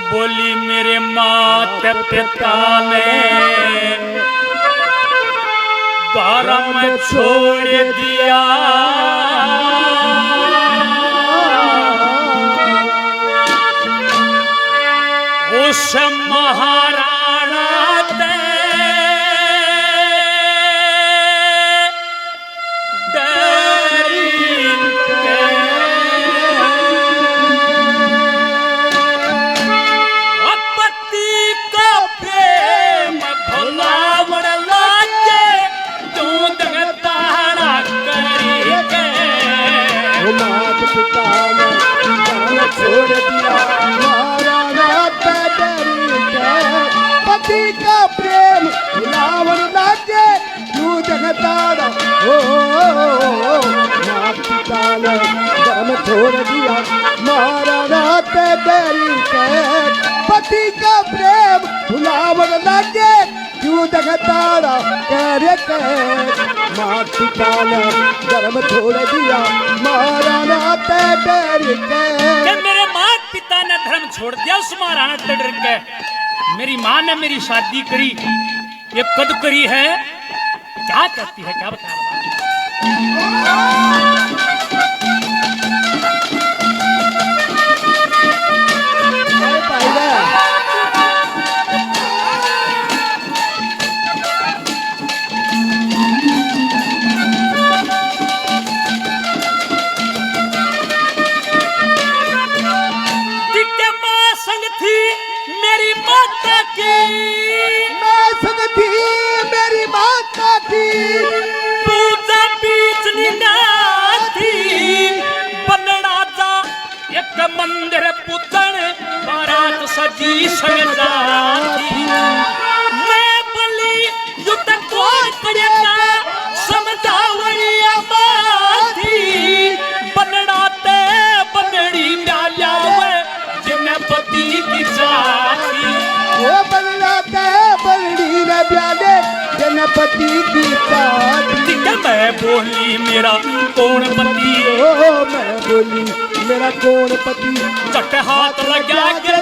बोली मेरे माता पिता ने द्वारा में छोड़ दिया, उस महाराणा ते छोड़ दिया महाराणा ते डरी के, पति का प्रेम भुलावन लागे क्यों जगताड़ा हो। माता पिता ने धर्म छोड़ दिया महाराणा ते डरी के, पति का प्रेम भुलावन लागे क्यों जगताड़ा करे के। माता पिता ने धर्म छोड़ दिया महाराणा ते डरी के, मेरे माता पिता ने धर्म छोड़ दिया उस महाराणा ते डर के। मेरी माँ ने मेरी शादी करी, ये कद करी है, क्या करती है क्या बता रहा। मेरी माता की मैं संग थी मेरी माता की, पूजा बीच थी बनड़ा जा एक मंदिर पुतन बारात सजी सजा थी। मैं बोली युद्ध कौन करेगा समझावरी थी, बनड़ा ते बनड़ी डाल्या जिन्हें पति की चाहती, वो बनलाते बलड़ी न प्याले जनपति की चाहती। मैं बोली मेरा कौन पति, ओ मैं बोली मेरा कौन पति, चट हाथ लगा के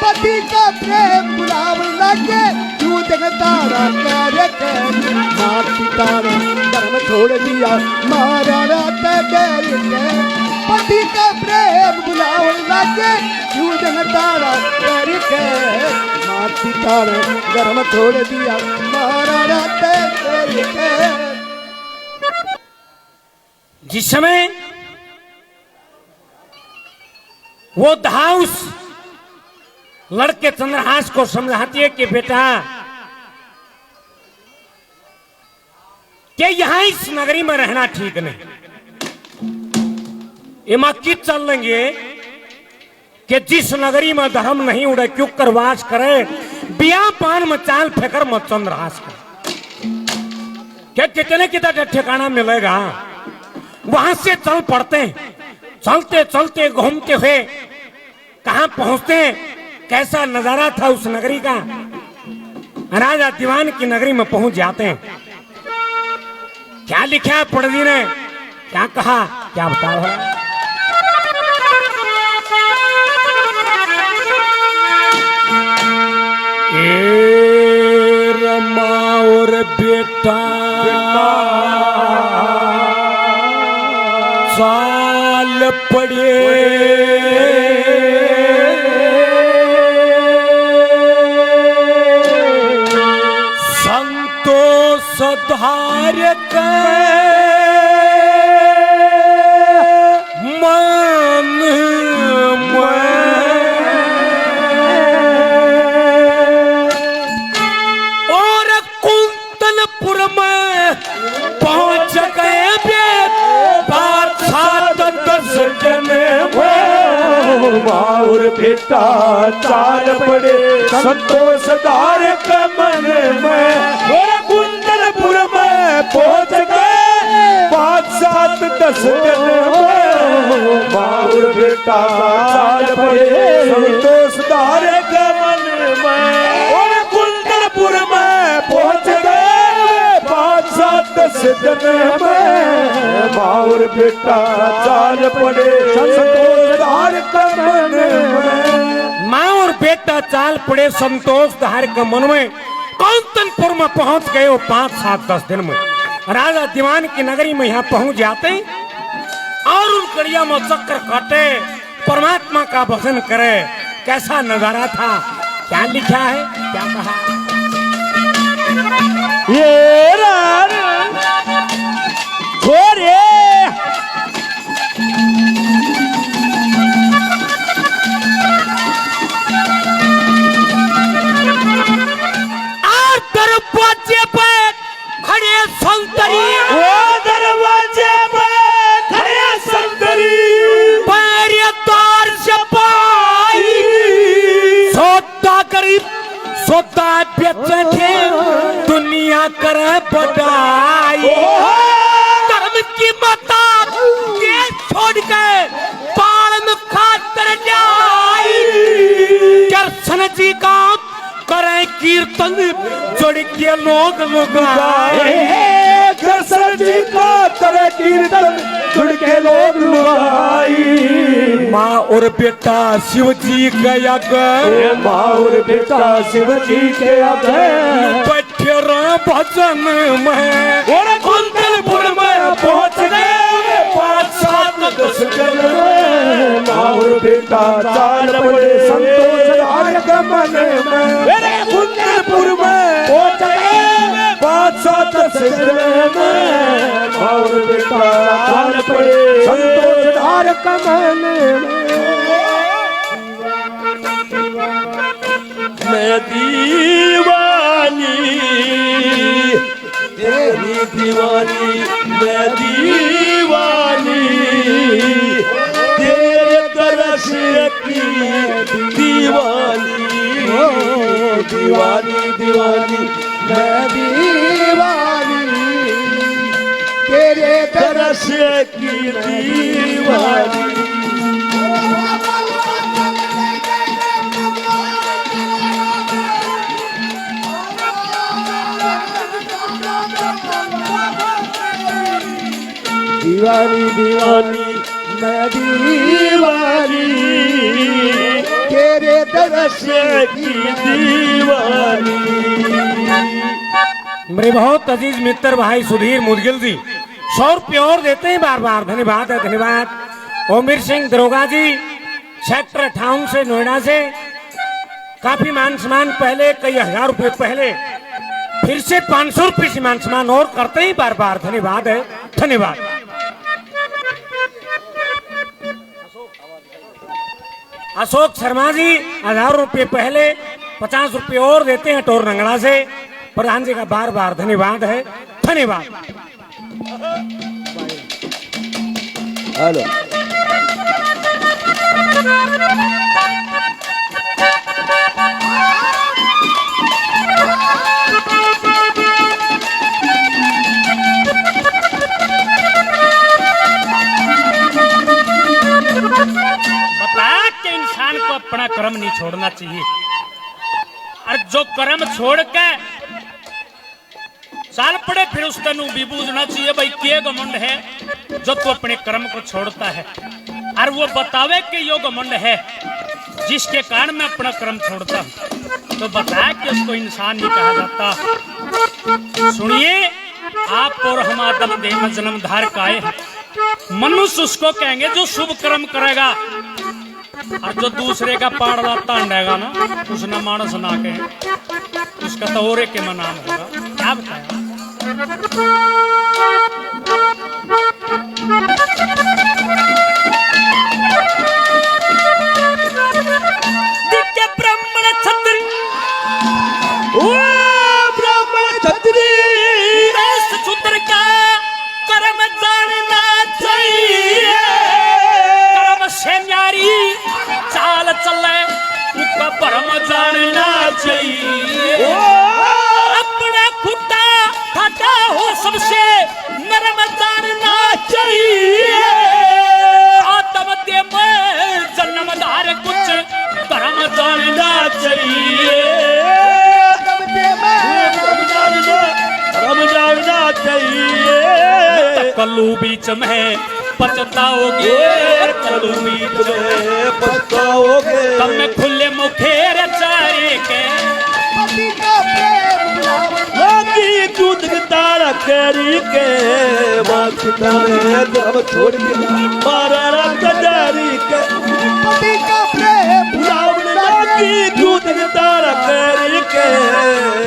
पति का प्रेम बुलाव लगे क्यों जगतारा करे के। माता पिता ने धर्म छोड़ दिया महाराणा ते डरी के, पति का प्रेम बुलाव लगे क्यों जगतारा करे के। माता पिता ने धर्म छोड़ दिया महाराणा ते डरी के। जिस समय वो धाउस लड़के चंद्रहास को समझाती है कि बेटा कि यहां इस नगरी में रहना ठीक नहीं, इमाकित चल लेंगे कि जिस नगरी में धर्म नहीं उड़े क्यों कर वास करे, बिया पान में चाल फेंकर मत चंद्रहास कर। क्या कितने कितना ठिकाना मिलेगा, वहां से चल पड़ते, चलते चलते घूमते हुए कहां पहुंचते, कैसा नजारा था उस नगरी का। राजा दीवान की नगरी में पहुंच जाते हैं। क्या लिखा है पंडित ने, क्या कहा, क्या बता रहा है। रमा और बेटा साल पड़े संतोष धार के मन और कुंतलपुर में पहुंच गए और बेटा चाल पड़े संतोष धार के मन में, कुंदनपुर में पहुंच गए 5-7 10 दिन में। और बेटा चाल पड़े संतोष धार के मन में, और कुंदनपुर में पहुंच गए भजन में माँ बेटा चाल पड़े संतोष धार का मन में। माँ और बेटा चाल पड़े संतोष धार के मन में। कौंतनपुर में पहुंच गए वो 5, 7, 10 दिन में। राजा दीवान की नगरी में यहाँ पहुंच जाते और उन कड़िया में चक्कर काटे, परमात्मा का भजन करे। कैसा नजारा था, क्या लिखा है, क्या कहा। ये घोरे दरवाजे पे खड़े संतरी, वो दरवाजे पे खड़े संतरी, पैर तार से पाई सौदा करीब सौदा बेचे थे, दुनिया करे बड़ाई। धर्म की माता के छोड़ के पाल में खातर जाई। कृष्ण जी का करे कीर्तन जोड़ के लोग लुगाए। कृष्ण जी का करे कीर्तन जुड़ के लोग लुगाई। माँ और बेटा शिव जी गया गए, माँ और बेटा शिव जी के आगे बैठे रहे भजन में। और कुंदनपुर में पहुंच गए 5, 7, 10 दिन में। माँ और बेटा चाल पड़े संतोष धार का मन में। मेरे कुंदनपुर में पहुंच गए 5, 7, 10 दिन में। माँ और बेटा चाल पड़े संतोष धार का मन में। मैं दीवानी तेरी दीवानी, मैं दीवानी तेरे तरस की दीवानी। दीवानी दीवानी मैं दीवानी तेरे तरस की दीवानी। दीवानी दीवानी मैं दीवानी तेरे दरस की दीवानी। मेरे बहुत अजीज मित्र भाई सुधीर मुदगिल जी 100 रुपये और देते हैं बार बार। धन्यवाद है, धन्यवाद। ओमीर सिंह दरोगा जी सेक्टर 58 से, नोएडा से काफी मान सम्मान पहले, कई हजार रुपए पहले, फिर से 500 रुपये से मान सम्मान और करते ही बार बार। धन्यवाद है, धन्यवाद। अशोक शर्मा जी 1000 रुपये पहले, 50 रुपये और देते हैं टोर रंगड़ा से। प्रधान जी का बार बार धन्यवाद है, धन्यवाद। हेलो बता के इंसान को अपना कर्म नहीं छोड़ना चाहिए, और जो कर्म छोड़ के साल पड़े फिर उसका नु भी बूझना चाहिए भाई के घमंड है जो तू अपने कर्म को छोड़ता है, और वो बतावे कि यो घमंड है जिसके कारण मैं अपना कर्म छोड़ता हूँ, तो बता कि उसको इंसान नहीं कहा जाता। सुनिए, आप और हम आदम देह में जन्म धार का आए हैं। मनुष्य उसको कहेंगे जो शुभ कर्म करेगा, और जो दूसरे का पाड़ तांडेगा ना उसने मानस ना कहे, उसका तो और के नाम होगा। क्या बताया? दिव्य ब्राह्मण छत्री, ओ ब्राह्मण छत्री, शूद्र का कर्म जानना चाहिए, कर्म से न्यारी चाल चले उसका परम जानना चाहिए। अपना खुदा खाता हो सबसे नरम जानना चाहिए, आत्म दे में जन्मदार कुछ धर्म जानना चाहिए, धर्म जानना चाहिए। कलू बीच में पछताओगे, कलू बीच में पछताओगे, तब मैं खुले मुखेर चारे के पति का प्रेम बुलावन लागी दूध तारा कैरी के, माँ पिता ने धर्म छोड़ दिया मारा रंग जारी के, पति का प्रेम बुलावन लागी दूध तारा कैरी के,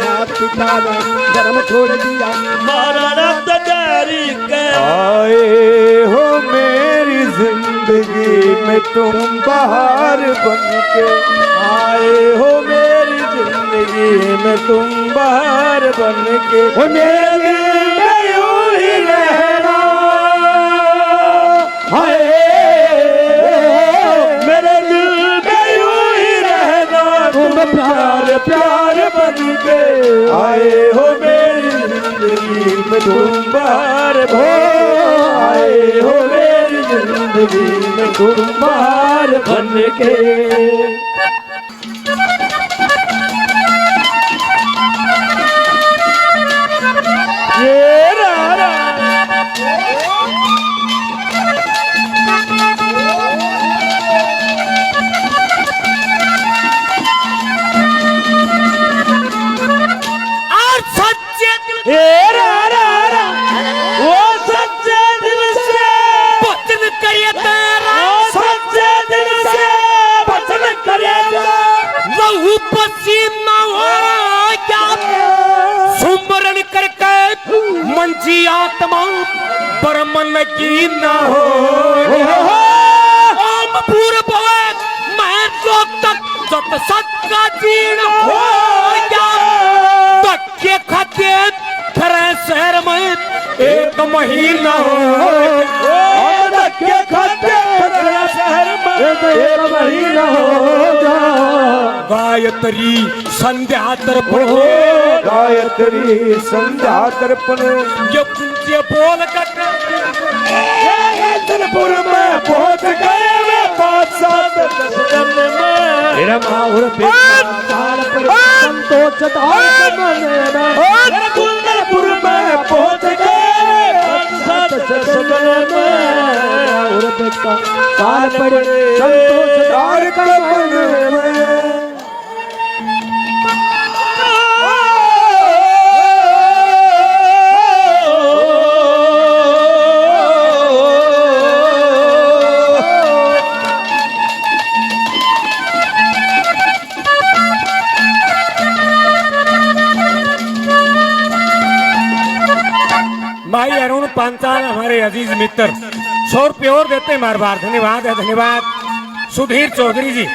माँ पिता ने धर्म छोड़ दिया मारा रंग जारी के। आए हो मेरी जिंदगी में तुम बाहर बन के, आए हो मेरी जिंदगी में तुम बाहर बन के, ओ मेरे दिल में यूं ही रहना, हाय मेरे दिल में यूं ही रहना, तुम प्यार प्यार बन के, आए हो मेरी जिंदगी में तुम बाहर हो, आए हो मेरी जिंदगी में तुम बाहर बन के। ये रारा और सच्चे दिल ये रारा वो सच्चे दिल से वचन करे तेरा, सच्चे दिल से वचन करेगा, लहू पसीना हो क्या सुमरन करके मंजी आत्मा परमन की न हो, ओम पूर्व मैं लोक तक जब सत्का जीर्ण हो क्या, तक्के खाते खरे शहर में एक महीना हो, के खाते शहर में एक महीना होगा, गायत्री संध्या तर्पण गायत्री संध्या तर्पण, ये कुंजे बोल कर इंद्रपुर में पहुंच गए वे 5-7 10 दिन में, मेरा माहौल संतोष मन में, कुंदरपुर में पहुंच गए 5-7 10 दिन में, और बेटा काल पड़े संतोष दार का मन में। भाई अरुण पांचाल हमारे अजीज मित्र 100 रुपये और देते हैं बार बार, धन्यवाद है धन्यवाद। सुधीर चौधरी जी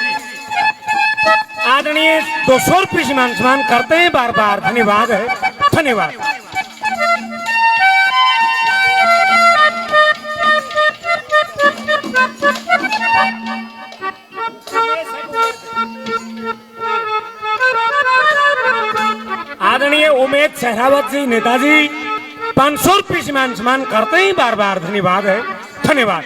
आदरणीय 200 रुपये सम्मान करते हैं बार बार, धन्यवाद है धन्यवाद। आदरणीय उमेद सहरावत जी नेताजी 500 रुपये सम्मान करते हैं बार बार, धन्यवाद है धन्यवाद।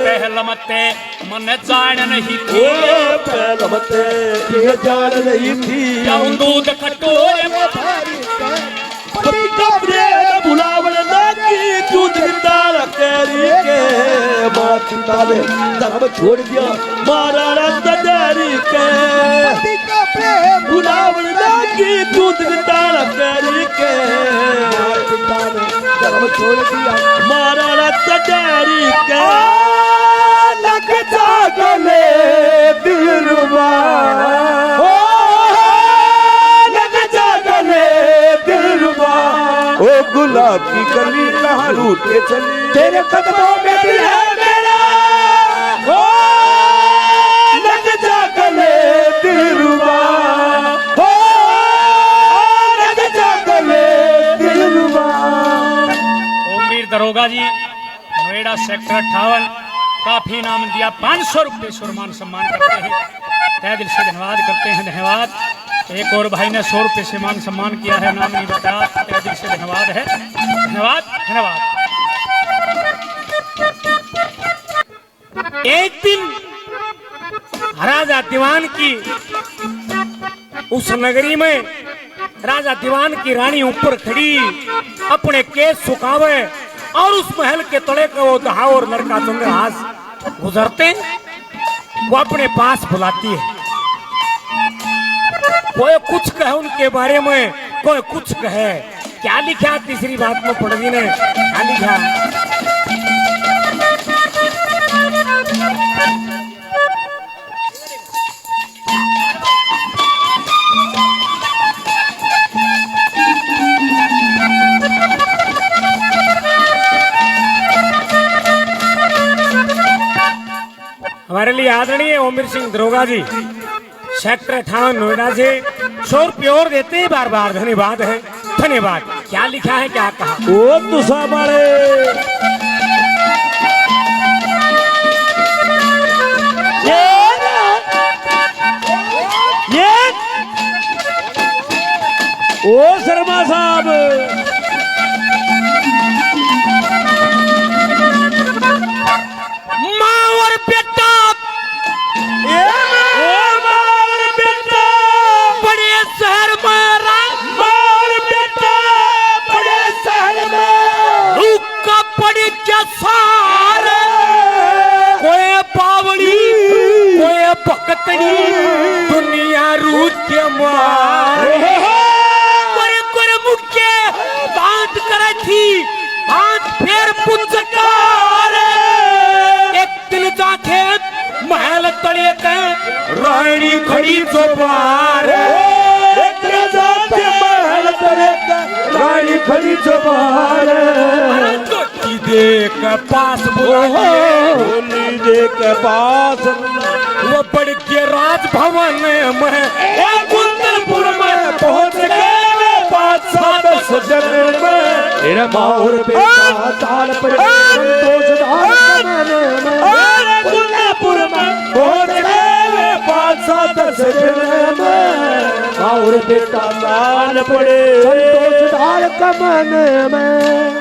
पहलमते मन जान नहीं थी, पहलमते ये जान नहीं थी, जाऊं दूध कटोरे पति का प्रेम बुलावन लागी दूध तारा कैरी के, माँ पिता ने धर्म छोड़ दिया मारा रंग जारी के, पति का प्रेम बुलावन लागी की दूध तारा करी के पिता ने धर्म छोड़ दिया मारा तजारी के लग जा गले दिलरुबा ओ लग जा गले दिलरुबा ओ गुलाब की कली कहाँ रूठ के चली तेरे कदमों में दिल है मेरा ओ लग जा गले दिलरुबा ओ लग जा गले दिलरुबा। ओमवीर दरोगा जी नोएडा सेक्टर 58 काफी नाम दिया 500 रुपये सम्मान सम्मान करते हैं, तहे दिल से धन्यवाद करते हैं। धन्यवाद। एक और भाई ने 100 रुपये से मान सम्मान किया है, नाम नहीं बताया, तहे दिल से धन्यवाद है। धन्यवाद धन्यवाद। एक दिन राजा दीवान की उस नगरी में राजा दीवान की रानी ऊपर खड़ी अपने केस सुखावे और उस महल के तले का वो दहा और लड़का चंद्रहास गुजरते वो अपने पास बुलाती है। कोई कुछ कहे उनके बारे में, कोई कुछ कहे। क्या लिखा तीसरी बात में पढ़वी ने क्या लिखा? हमारे लिए आदरणीय ओमवीर सिंह दरोगा जी सेक्टर 58 नोएडा से 100 रुपये और देते हैं बार बार। धन्यवाद है, धन्यवाद। क्या लिखा है, क्या कहा? ओ तुसा मारे ये ओ शर्मा साहब माँ और बेटा बड़े शहर में मार बेटा बड़े शहर में रुका पड़ी क्या सारे, कोई पावड़ी कोई भक्तनी दुनिया रूद के मारे। कोई कोई मुख्य बात करे थी हाथ फेर पुचकार एक दिल जाके महल तड़े के रानी खड़ी चौबार रानी खड़ी चौबार देख पास बोली दे के पास वो बढ़ के राजभवन में कुंदनपुर में पहुंच गए 5-7 सजन में तेरा माहौर बेटा ताल पर संतोषदार में कुंदनपुर में पहुंच गए 5-7 सजन में माहौर बेटा ताल पड़े संतोषदार कमन में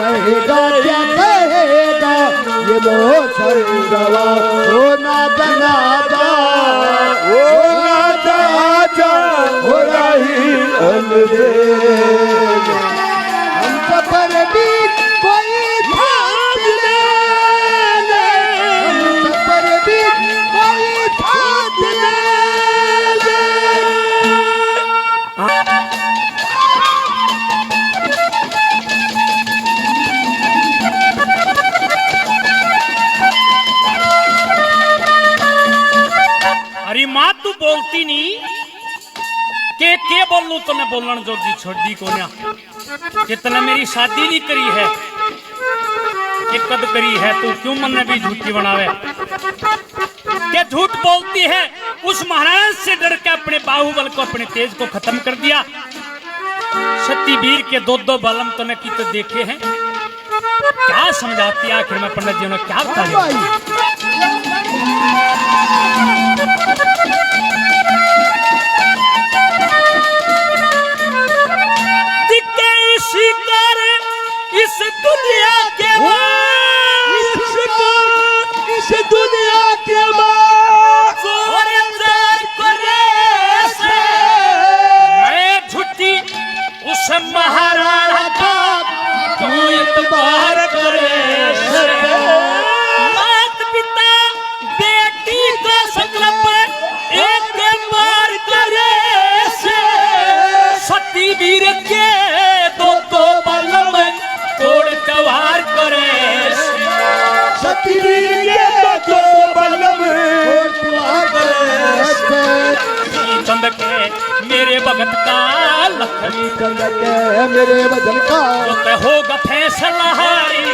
कहेगा क्या कहेगा ये मोसंगवा ओ नादा नादा ओ राजा आजा हो रही अलबेल हम सफर बीच कोई साथ ले हम सफर बीच कोई साथ ले अरे माँ तू बोलती नहीं के बोलू तो मैं बोलन जोगी छोड़ दी को ना कितना मेरी शादी नहीं करी है एक कद करी है तू क्यों मन में भी झूठी बनावे क्या झूठ बोलती है। उस महाराज से डर के अपने बाहुबल को अपने तेज को खत्म कर दिया। सती वीर के 2 बलम तो ने की तो देखे हैं। क्या समझाती है आखिर में पंडित जी ने क्या बता इस दुनिया के इस दुनिया के मैं झूठी उस महाराणा का तू इतबार करे मात पिता के दो बलम कोड़ कवार करे सतवीर के दो बलम चंद के मेरे भगत का लखन चंद के मेरे वजन का तो होगा फैसला हारी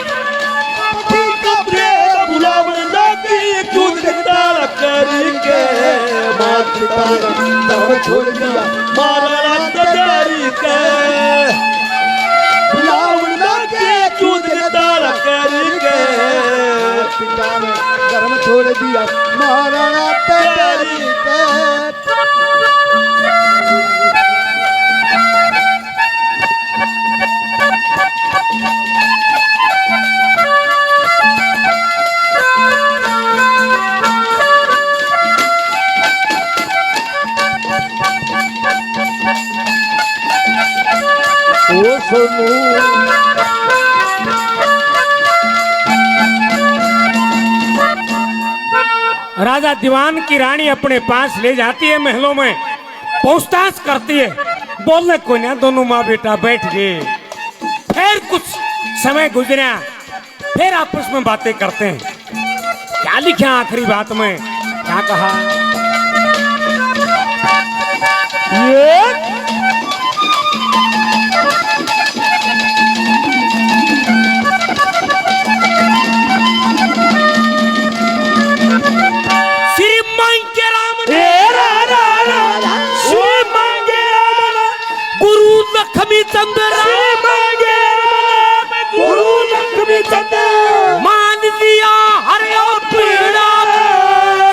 गुलाम नबी दूध तार करके मात पिता ने धर्म छोड़ दिया मारा तैयारी के गुलाम नबी दूध तार करके पिता ने धर्म छोड़ दिया महाराणा तैयारी के राजा दीवान की रानी अपने पास ले जाती है, महलों में पूछताछ करती है। बोलने को ना दोनों माँ बेटा बैठ गए। फिर कुछ समय गुजरा, फिर आपस में बातें करते हैं। क्या लिखा आखिरी बात में, क्या कहा? लक्ष्मी चंद्र गुरु लक्ष्मी चंद्र मान दिया हरे पीड़ा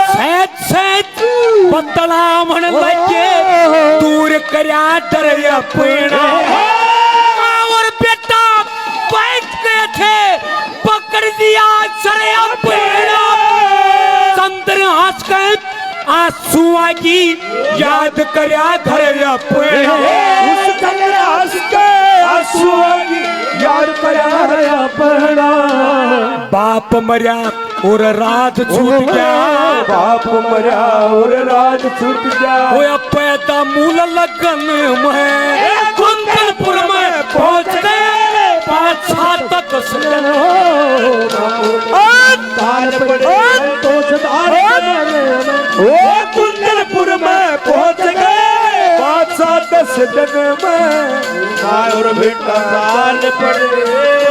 सैत सैत बतला मन लगे दूर करया डर पीड़ा और बेटा बैठ गए थे पकड़ दिया सरे पीड़ा चंद्र हंस गए आंसू की याद करया घर पीड़ा याद करा पड़ा बाप मरिया और राज छूट गया, बाप मरा और राज छूट गया। वो पैदा मूल लगन में कुंदनपुर में पहुंच गए। 5 तक कुंदनपुर में पहुंच गए। 5-10 दिन में और बेटा साल पड़े